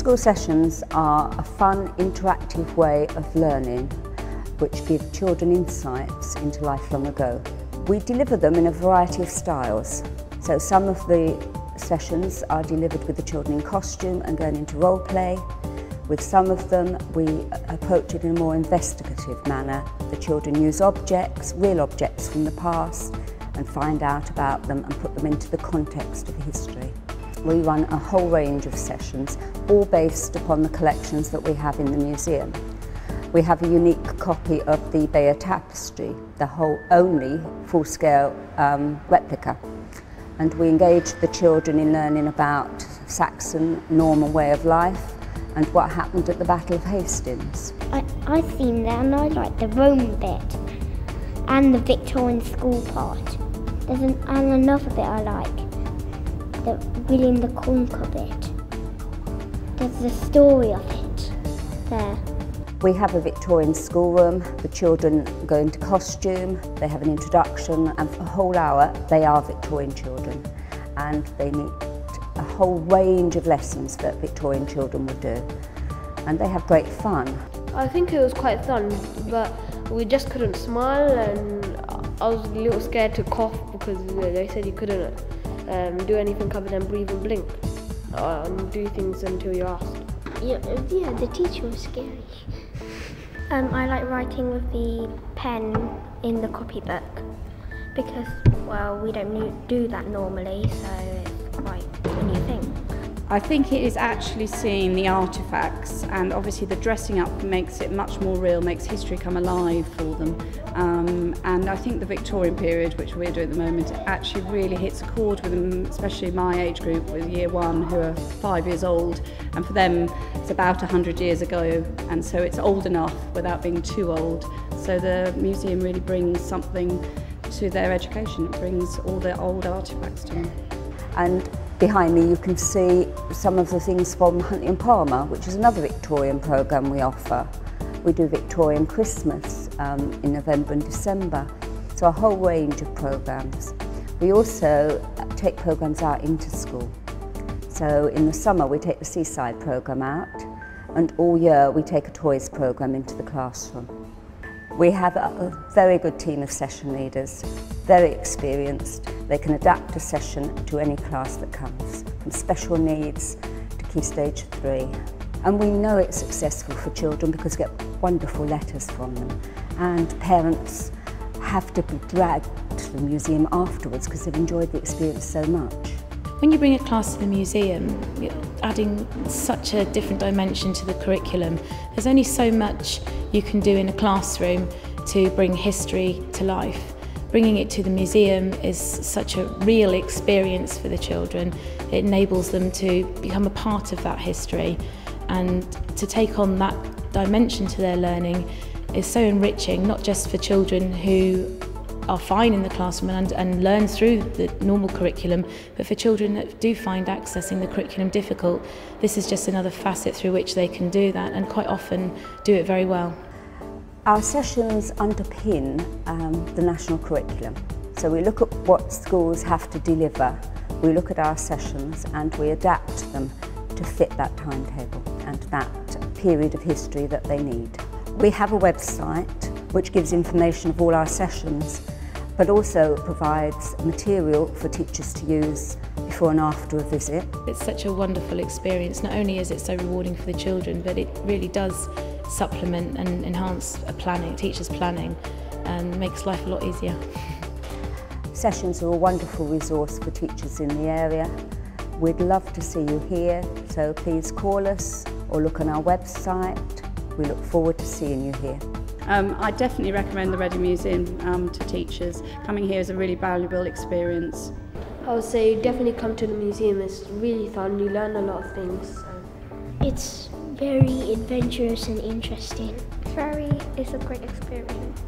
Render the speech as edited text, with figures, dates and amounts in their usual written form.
School sessions are a fun, interactive way of learning which give children insights into life long ago. We deliver them in a variety of styles. So some of the sessions are delivered with the children in costume and going into role play. With some of them, we approach it in a more investigative manner. The children use objects, real objects from the past, and find out about them and put them into the context of history. We run a whole range of sessions, all based upon the collections that we have in the museum. We have a unique copy of the Bayeux Tapestry, the only full-scale replica. And we engage the children in learning about Saxon Norman way of life and what happened at the Battle of Hastings. I've seen that and I like the Roman bit and the Victorian school part. There's another bit I like, the William the Conqueror bit. There's the story of it there. We have a Victorian schoolroom. The children go into costume, they have an introduction, and for a whole hour they are Victorian children, and they meet a whole range of lessons that Victorian children would do, and they have great fun. I think it was quite fun, but we just couldn't smile, and I was a little scared to cough because they said you couldn't do anything other than breathe and blink and do things until you're asked. Yeah, the teacher was scary. I like writing with the pen in the copybook because, well, we don't do that normally, so it's quite a new thing. I think it is actually seeing the artefacts, and obviously the dressing up makes it much more real, makes history come alive for them. And I think the Victorian period, which we're doing at the moment, actually really hits a chord with them, especially my age group with year one, who are 5 years old, and for them it's about 100 years ago, and so it's old enough without being too old. So the museum really brings something to their education. It brings all their old artefacts to them. And behind me you can see some of the things from Huntley and Palmer, which is another Victorian programme we offer. We do Victorian Christmas in November and December, so a whole range of programmes. We also take programmes out into school. So in the summer we take the Seaside programme out, and all year we take a toys programme into the classroom. We have a very good team of session leaders, very experienced. They can adapt a session to any class that comes, from special needs to Key Stage 3. And we know it's successful for children because we get wonderful letters from them. And parents have to be dragged to the museum afterwards because they've enjoyed the experience so much. When you bring a class to the museum, you're adding such a different dimension to the curriculum. There's only so much you can do in a classroom to bring history to life. Bringing it to the museum is such a real experience for the children. It enables them to become a part of that history, and to take on that dimension to their learning is so enriching, not just for children who are fine in the classroom and learn through the normal curriculum, but for children that do find accessing the curriculum difficult, this is just another facet through which they can do that, and quite often do it very well. Our sessions underpin the national curriculum. So we look at what schools have to deliver, we look at our sessions and we adapt them to fit that timetable and that period of history that they need. We have a website which gives information of all our sessions, but also provides material for teachers to use before and after a visit. It's such a wonderful experience. Not only is it so rewarding for the children, but it really does supplement and enhance teachers' planning, and makes life a lot easier. Sessions are a wonderful resource for teachers in the area. We'd love to see you here, so please call us or look on our website. We look forward to seeing you here. I definitely recommend the Reading Museum to teachers. Coming here is a really valuable experience. I would say definitely come to the museum. It's really fun. You learn a lot of things. It's very adventurous and interesting. It's a great experience.